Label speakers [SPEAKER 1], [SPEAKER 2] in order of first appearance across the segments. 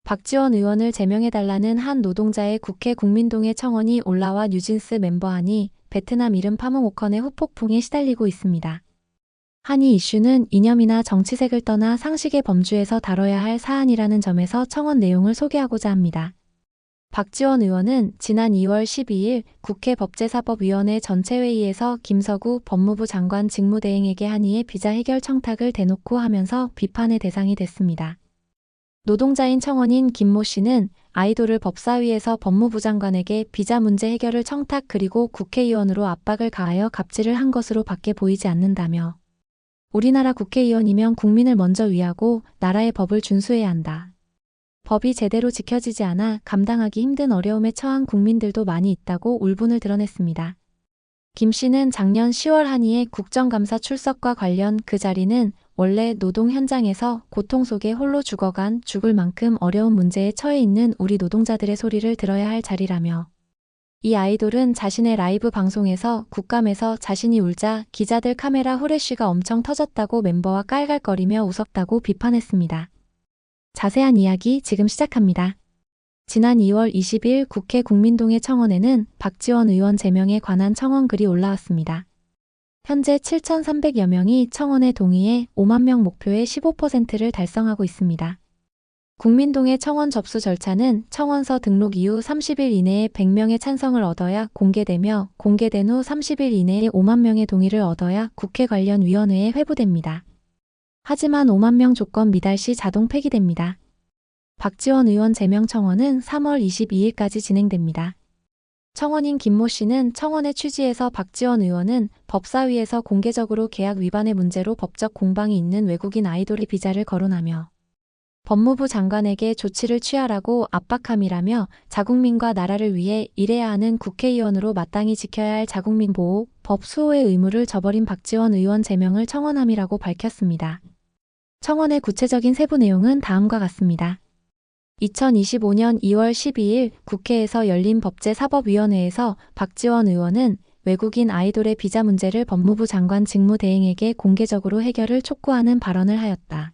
[SPEAKER 1] 박지원 의원을 제명해달라는 한 노동자의 국회 국민동의 청원이 올라와 뉴진스 멤버 한이 베트남 이름 파몽오컨의 후폭풍에 시달리고 있습니다. 한 이 이슈는 이념이나 정치색을 떠나 상식의 범주에서 다뤄야 할 사안이라는 점에서 청원 내용을 소개하고자 합니다. 박지원 의원은 지난 2월 12일 국회 법제사법위원회 전체회의에서 김서구 법무부 장관 직무대행에게 한이의 비자 해결 청탁을 대놓고 하면서 비판의 대상이 됐습니다. 노동자인 청원인 김모 씨는 아이돌을 법사위에서 법무부 장관에게 비자 문제 해결을 청탁 그리고 국회의원으로 압박을 가하여 갑질을 한 것으로 밖에 보이지 않는다며 우리나라 국회의원이면 국민을 먼저 위하고 나라의 법을 준수해야 한다. 법이 제대로 지켜지지 않아 감당하기 힘든 어려움에 처한 국민들도 많이 있다고 울분을 드러냈습니다. 김 씨는 작년 10월 한이의 국정감사 출석과 관련 그 자리는 원래 노동 현장에서 고통 속에 홀로 죽어간 죽을 만큼 어려운 문제에 처해 있는 우리 노동자들의 소리를 들어야 할 자리라며 이 아이돌은 자신의 라이브 방송에서 국감에서 자신이 울자 기자들 카메라 후레쉬가 엄청 터졌다고 멤버와 깔깔거리며 웃었다고 비판했습니다. 자세한 이야기 지금 시작합니다. 지난 2월 20일 국회 국민동의 청원에는 박지원 의원 제명에 관한 청원 글이 올라왔습니다. 현재 7,300여 명이 청원에 동의해 5만 명 목표의 15%를 달성하고 있습니다. 국민동의 청원 접수 절차는 청원서 등록 이후 30일 이내에 100명의 찬성을 얻어야 공개되며 공개된 후 30일 이내에 5만 명의 동의를 얻어야 국회 관련 위원회에 회부됩니다. 하지만 5만 명 조건 미달 시 자동 폐기됩니다. 박지원 의원 제명 청원은 3월 22일까지 진행됩니다. 청원인 김모 씨는 청원의 취지에서 박지원 의원은 법사위에서 공개적으로 계약 위반의 문제로 법적 공방이 있는 외국인 아이돌의 비자를 거론하며 법무부 장관에게 조치를 취하라고 압박함이라며 자국민과 나라를 위해 일해야 하는 국회의원으로 마땅히 지켜야 할 자국민 보호, 법 수호의 의무를 저버린 박지원 의원 제명을 청원함이라고 밝혔습니다. 청원의 구체적인 세부 내용은 다음과 같습니다. 2025년 2월 12일 국회에서 열린 법제사법위원회에서 박지원 의원은 외국인 아이돌의 비자 문제를 법무부 장관 직무대행에게 공개적으로 해결을 촉구하는 발언을 하였다.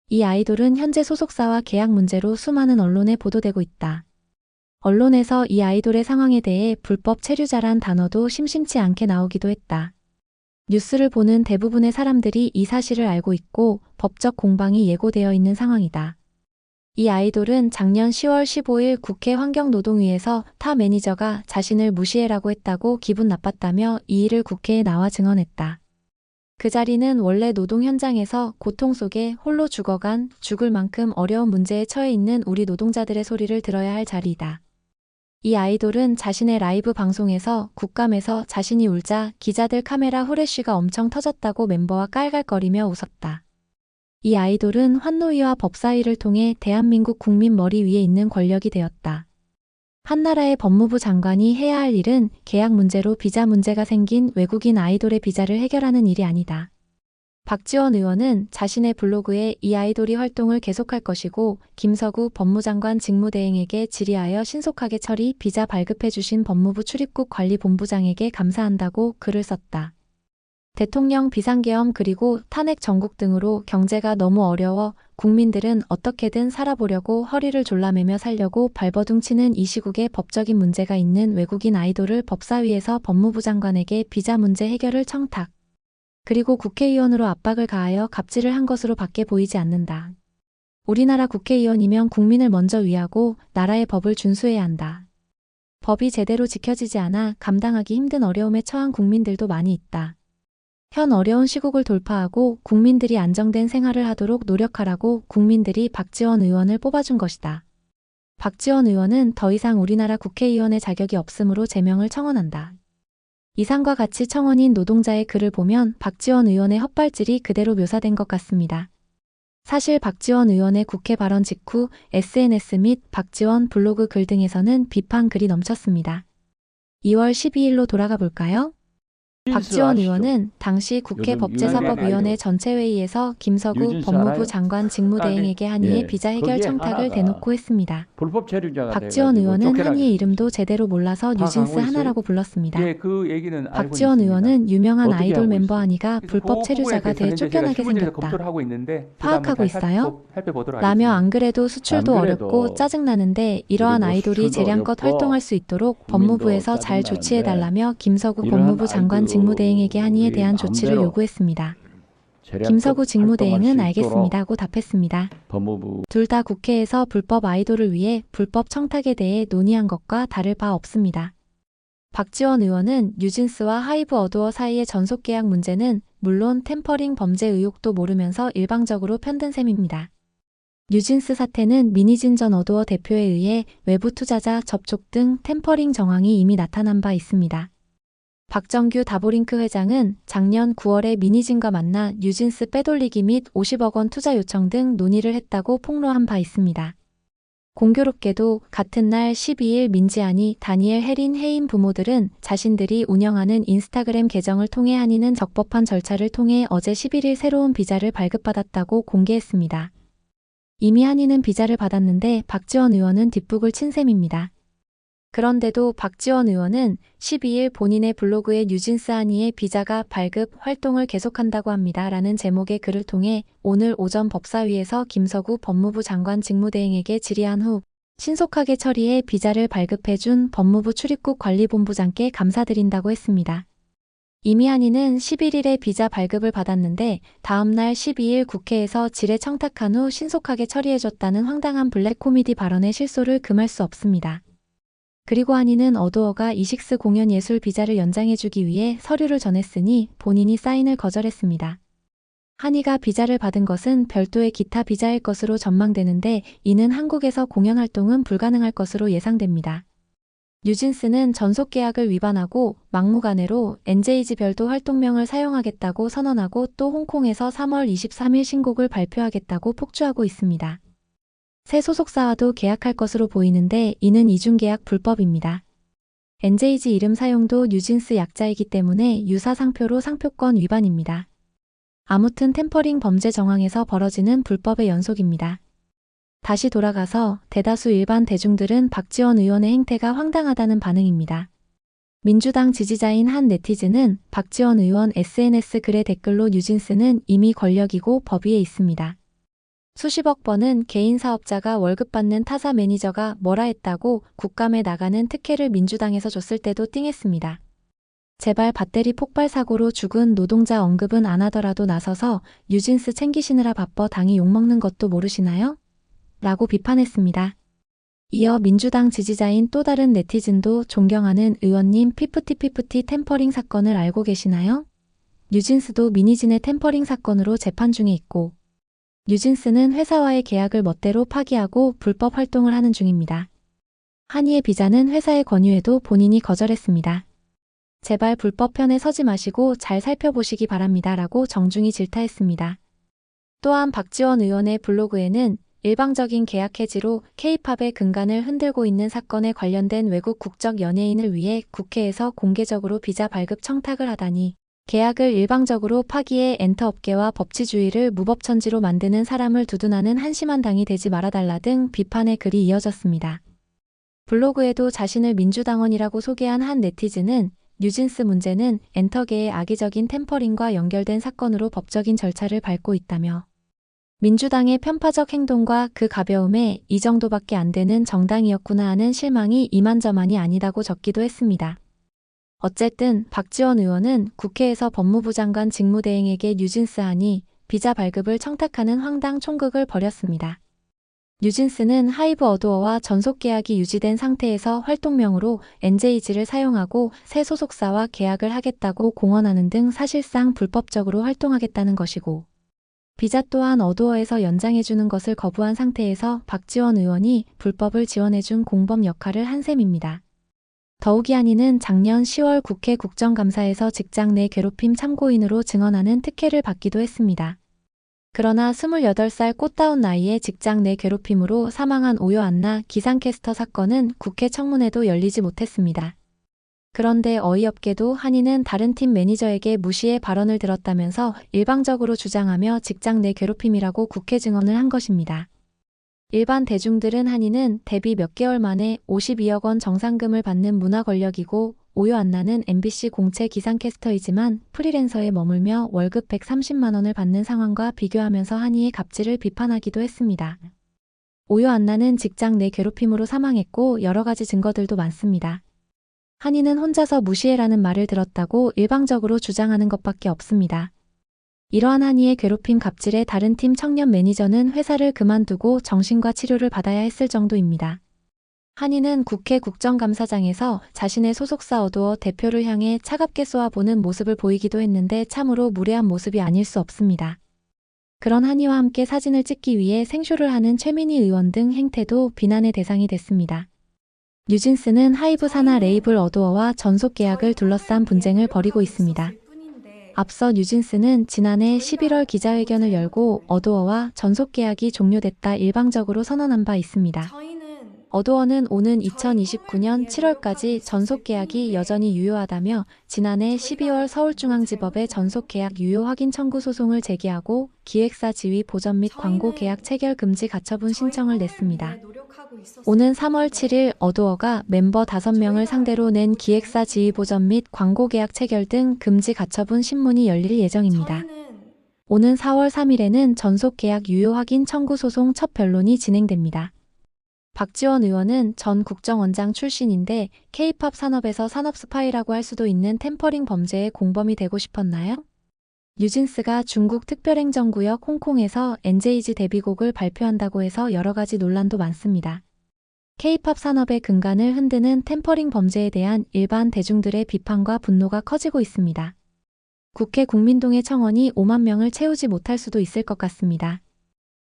[SPEAKER 1] 이 아이돌은 현재 소속사와 계약 문제로 수많은 언론에 보도되고 있다. 언론에서 이 아이돌의 상황에 대해 불법 체류자란 단어도 심심치 않게 나오기도 했다. 뉴스를 보는 대부분의 사람들이 이 사실을 알고 있고 법적 공방이 예고되어 있는 상황이다. 이 아이돌은 작년 10월 15일 국회 환경노동위에서 타 매니저가 자신을 무시해라고 했다고 기분 나빴다며 이 일을 국회에 나와 증언했다. 그 자리는 원래 노동 현장에서 고통 속에 홀로 죽어간 죽을 만큼 어려운 문제에 처해 있는 우리 노동자들의 소리를 들어야 할 자리이다. 이 아이돌은 자신의 라이브 방송에서 국감에서 자신이 울자 기자들 카메라 후레쉬가 엄청 터졌다고 멤버와 깔깔거리며 웃었다. 이 아이돌은 환노위와 법사위를 통해 대한민국 국민 머리 위에 있는 권력이 되었다. 한나라의 법무부 장관이 해야 할 일은 계약 문제로 비자 문제가 생긴 외국인 아이돌의 비자를 해결하는 일이 아니다. 박지원 의원은 자신의 블로그에 이 아이돌이 활동을 계속할 것이고 김서구 법무장관 직무대행에게 질의하여 신속하게 처리 비자 발급해 주신 법무부 출입국 관리본부장에게 감사한다고 글을 썼다. 대통령 비상계엄 그리고 탄핵 정국 등으로 경제가 너무 어려워 국민들은 어떻게든 살아보려고 허리를 졸라매며 살려고 발버둥 치는 이 시국에 법적인 문제가 있는 외국인 아이돌을 법사위에서 법무부 장관에게 비자 문제 해결을 청탁. 그리고 국회의원으로 압박을 가하여 갑질을 한 것으로 밖에 보이지 않는다. 우리나라 국회의원이면 국민을 먼저 위하고 나라의 법을 준수해야 한다. 법이 제대로 지켜지지 않아 감당하기 힘든 어려움에 처한 국민들도 많이 있다. 현 어려운 시국을 돌파하고 국민들이 안정된 생활을 하도록 노력하라고 국민들이 박지원 의원을 뽑아준 것이다. 박지원 의원은 더 이상 우리나라 국회의원의 자격이 없으므로 제명을 청원한다. 이상과 같이 청원인 노동자의 글을 보면 박지원 의원의 헛발질이 그대로 묘사된 것 같습니다. 사실 박지원 의원의 국회 발언 직후 SNS 및 박지원 블로그 글 등에서는 비판 글이 넘쳤습니다. 2월 12일로 돌아가 볼까요? 박지원
[SPEAKER 2] 아시죠?
[SPEAKER 1] 의원은 당시 국회
[SPEAKER 2] 요즘
[SPEAKER 1] 법제사법위원회
[SPEAKER 2] 유일한
[SPEAKER 1] 전체회의에서 김서구
[SPEAKER 2] 뉴진스
[SPEAKER 1] 법무부
[SPEAKER 2] 알아요?
[SPEAKER 1] 장관 직무대행에게 한이의
[SPEAKER 2] 예,
[SPEAKER 1] 비자 해결
[SPEAKER 2] 거기에
[SPEAKER 1] 청탁을
[SPEAKER 2] 하나가
[SPEAKER 1] 대놓고 했습니다.
[SPEAKER 2] 불법 체류자가
[SPEAKER 1] 박지원
[SPEAKER 2] 돼가지고
[SPEAKER 1] 의원은
[SPEAKER 2] 쫓겨나게
[SPEAKER 1] 한이의
[SPEAKER 2] 됐어요.
[SPEAKER 1] 이름도 제대로 몰라서 뉴진스
[SPEAKER 2] 파악하고 있어요?
[SPEAKER 1] 하나라고 불렀습니다.
[SPEAKER 2] 예, 그 얘기는 알고
[SPEAKER 1] 박지원
[SPEAKER 2] 있습니다.
[SPEAKER 1] 의원은 유명한
[SPEAKER 2] 어떻게
[SPEAKER 1] 아이돌
[SPEAKER 2] 하고
[SPEAKER 1] 멤버
[SPEAKER 2] 있어요?
[SPEAKER 1] 한이가
[SPEAKER 2] 그래서
[SPEAKER 1] 불법
[SPEAKER 2] 그
[SPEAKER 1] 체류자가
[SPEAKER 2] 부분에
[SPEAKER 1] 돼
[SPEAKER 2] 대해서는 제가
[SPEAKER 1] 쫓겨나게
[SPEAKER 2] 신문에서
[SPEAKER 1] 생겼다.
[SPEAKER 2] 검토를 하고 있는데
[SPEAKER 1] 파악하고 있어요?
[SPEAKER 2] 살펴보도록
[SPEAKER 1] 라며
[SPEAKER 2] 하겠습니다.
[SPEAKER 1] 안 그래도 수출도
[SPEAKER 2] 안 그래도
[SPEAKER 1] 어렵고 짜증나는데 이러한
[SPEAKER 2] 그리고
[SPEAKER 1] 아이돌이
[SPEAKER 2] 수출도
[SPEAKER 1] 재량껏
[SPEAKER 2] 어렵고
[SPEAKER 1] 활동할 수 있도록
[SPEAKER 2] 국민도
[SPEAKER 1] 법무부에서 잘
[SPEAKER 2] 짜증나는데
[SPEAKER 1] 조치해달라며 김서구
[SPEAKER 2] 이러한
[SPEAKER 1] 법무부 장관 직무대행에게 한이에
[SPEAKER 2] 아이돌이
[SPEAKER 1] 대한 조치를
[SPEAKER 2] 마음대로
[SPEAKER 1] 요구했습니다.
[SPEAKER 2] 재량껏
[SPEAKER 1] 김서구
[SPEAKER 2] 활동할
[SPEAKER 1] 직무대행은
[SPEAKER 2] 수
[SPEAKER 1] 알겠습니다
[SPEAKER 2] 있도록
[SPEAKER 1] 하고 답했습니다.
[SPEAKER 2] 법무부
[SPEAKER 1] 둘 다 국회에서 불법 아이돌을 위해 불법 청탁에 대해 논의한 것과 다를 바 없습니다. 박지원 의원은 뉴진스와 하이브 어두어 사이의 전속계약 문제는 물론 템퍼링 범죄 의혹도 모르면서 일방적으로 편든 셈입니다. 뉴진스 사태는 민희진 전 어두어 대표에 의해 외부 투자자 접촉 등 템퍼링 정황이 이미 나타난 바 있습니다. 박정규 다보링크 회장은 작년 9월에 민희진과 만나 뉴진스 빼돌리기 및 50억 원 투자 요청 등 논의를 했다고 폭로한 바 있습니다. 공교롭게도 같은 날 12일 민지한이 다니엘 해린 해임 부모들은 자신들이 운영하는 인스타그램 계정을 통해 한이는 적법한 절차를 통해 어제 11일 새로운 비자를 발급받았다고 공개했습니다. 이미 한이는 비자를 받았는데 박지원 의원은 뒷북을 친 셈입니다. 그런데도 박지원 의원은 12일 본인의 블로그에 뉴진스 한이의 비자가 발급 활동을 계속한다고 합니다. 라는 제목의 글을 통해 오늘 오전 법사위에서 김서구 법무부 장관 직무대행에게 질의한 후 신속하게 처리해 비자를 발급해준 법무부 출입국 관리본부장께 감사드린다고 했습니다. 이미 한이는 11일에 비자 발급을 받았는데 다음 날 12일 국회에서 질의 청탁한 후 신속하게 처리해줬다는 황당한 블랙 코미디 발언의 실소를 금할 수 없습니다. 그리고 한이는 어두어가 이식스 공연 예술 비자를 연장해주기 위해 서류를 전했으니 본인이 사인을 거절했습니다. 한이가 비자를 받은 것은 별도의 기타 비자일 것으로 전망되는데 이는 한국에서 공연 활동은 불가능할 것으로 예상됩니다. 뉴진스는 전속계약을 위반하고 막무가내로 NJG 별도 활동명을 사용하겠다고 선언하고 또 홍콩에서 3월 23일 신곡을 발표하겠다고 폭주하고 있습니다. 새 소속사와도 계약할 것으로 보이는데 이는 이중계약 불법입니다. NJG 이름 사용도 뉴진스 약자이기 때문에 유사 상표로 상표권 위반입니다. 아무튼 템퍼링 범죄 정황에서 벌어지는 불법의 연속입니다. 다시 돌아가서 대다수 일반 대중들은 박지원 의원의 행태가 황당하다는 반응입니다. 민주당 지지자인 한 네티즌은 박지원 의원 SNS 글의 댓글로 뉴진스는 이미 권력이고 법 위에 있습니다. 수십억 버는 개인 사업자가 월급 받는 타사 매니저가 뭐라 했다고 국감에 나가는 특혜를 민주당에서 줬을 때도 띵했습니다. 제발 배터리 폭발 사고로 죽은 노동자 언급은 안 하더라도 나서서 뉴진스 챙기시느라 바빠 당이 욕먹는 것도 모르시나요? 라고 비판했습니다. 이어 민주당 지지자인 또 다른 네티즌도 존경하는 의원님 피프티 템퍼링 사건을 알고 계시나요? 뉴진스도 민희진의 템퍼링 사건으로 재판 중에 있고 뉴진스는 회사와의 계약을 멋대로 파기하고 불법 활동을 하는 중입니다. 한이의 비자는 회사의 권유에도 본인이 거절했습니다. 제발 불법 편에 서지 마시고 잘 살펴보시기 바랍니다. 라고 정중히 질타했습니다. 또한 박지원 의원의 블로그에는 일방적인 계약 해지로 K-팝의 근간을 흔들고 있는 사건에 관련된 외국 국적 연예인을 위해 국회에서 공개적으로 비자 발급 청탁을 하다니 계약을 일방적으로 파기해 엔터업계와 법치주의를 무법천지로 만드는 사람을 두둔하는 한심한 당이 되지 말아달라 등 비판의 글이 이어졌습니다. 블로그에도 자신을 민주당원이라고 소개한 한 네티즌은 뉴진스 문제는 엔터계의 악의적인 템퍼링과 연결된 사건으로 법적인 절차를 밟고 있다며 민주당의 편파적 행동과 그 가벼움에 이 정도밖에 안 되는 정당이었구나 하는 실망이 이만저만이 아니다고 적기도 했습니다. 어쨌든 박지원 의원은 국회에서 법무부 장관 직무대행에게 뉴진스 한이 비자 발급을 청탁하는 황당 총극을 벌였습니다. 뉴진스는 하이브 어두어와 전속 계약이 유지된 상태에서 활동명으로 NJG를 사용하고 새 소속사와 계약을 하겠다고 공언하는 등 사실상 불법적으로 활동하겠다는 것이고 비자 또한 어두어에서 연장해주는 것을 거부한 상태에서 박지원 의원이 불법을 지원해준 공범 역할을 한 셈입니다. 더욱이 한이는 작년 10월 국회 국정감사에서 직장 내 괴롭힘 참고인으로 증언하는 특혜를 받기도 했습니다. 그러나 28살 꽃다운 나이에 직장 내 괴롭힘으로 사망한 오요 안나 기상캐스터 사건은 국회 청문회도 열리지 못했습니다. 그런데 어이없게도 한이는 다른 팀 매니저에게 무시의 발언을 들었다면서 일방적으로 주장하며 직장 내 괴롭힘이라고 국회 증언을 한 것입니다. 일반 대중들은 한이는 데뷔 몇 개월 만에 52억 원 정상금을 받는 문화 권력이고 오요 안 나는 MBC 공채 기상캐스터이지만 프리랜서에 머물며 월급 130만 원을 받는 상황과 비교하면서 한이의 갑질을 비판하기도 했습니다. 오요 안 나는 직장 내 괴롭힘으로 사망했고 여러 가지 증거들도 많습니다. 한이는 혼자서 무시해라는 말을 들었다고 일방적으로 주장하는 것밖에 없습니다. 이러한 한이의 괴롭힘 갑질에 다른 팀 청년 매니저는 회사를 그만두고 정신과 치료를 받아야 했을 정도입니다. 한이는 국회 국정감사장에서 자신의 소속사 어도어 대표를 향해 차갑게 쏘아보는 모습을 보이기도 했는데 참으로 무례한 모습이 아닐 수 없습니다. 그런 한이와 함께 사진을 찍기 위해 생쇼를 하는 최민희 의원 등 행태도 비난의 대상이 됐습니다. 뉴진스는 하이브 산하 레이블 어도어와 전속 계약을 둘러싼 분쟁을 벌이고 있습니다. 앞서 뉴진스는 지난해 11월 기자회견을 열고 어도어와 전속 계약이 종료됐다 일방적으로 선언한 바 있습니다. 어도어는 오는 2029년 7월까지 전속 계약이 여전히 유효하다며 지난해 12월 서울중앙지법에 전속 계약 유효 확인 청구 소송을 제기하고 기획사 지위 보전 및 광고 계약 체결 금지 가처분 신청을 냈습니다. 오는 3월 7일 어도어가 멤버 5명을 상대로 낸 기획사 지위 보전 및 광고 계약 체결 등 금지 가처분 신문이 열릴 예정입니다. 오는 4월 3일에는 전속 계약 유효 확인 청구 소송 첫 변론이 진행됩니다. 박지원 의원은 전 국정원장 출신인데 K-팝 산업에서 산업 스파이라고 할 수도 있는 템퍼링 범죄의 공범이 되고 싶었나요? 뉴진스가 중국 특별행정구역 홍콩에서 NJG 데뷔곡을 발표한다고 해서 여러 가지 논란도 많습니다. K-팝 산업의 근간을 흔드는 템퍼링 범죄에 대한 일반 대중들의 비판과 분노가 커지고 있습니다. 국회 국민동의 청원이 5만 명을 채우지 못할 수도 있을 것 같습니다.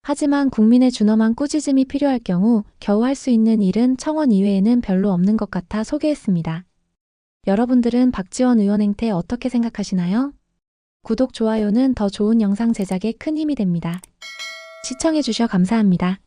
[SPEAKER 1] 하지만 국민의 준엄한 꾸짖음이 필요할 경우 겨우 할 수 있는 일은 청원 이외에는 별로 없는 것 같아 소개했습니다. 여러분들은 박지원 의원 행태 어떻게 생각하시나요? 구독, 좋아요는 더 좋은 영상 제작에 큰 힘이 됩니다. 시청해주셔 감사합니다.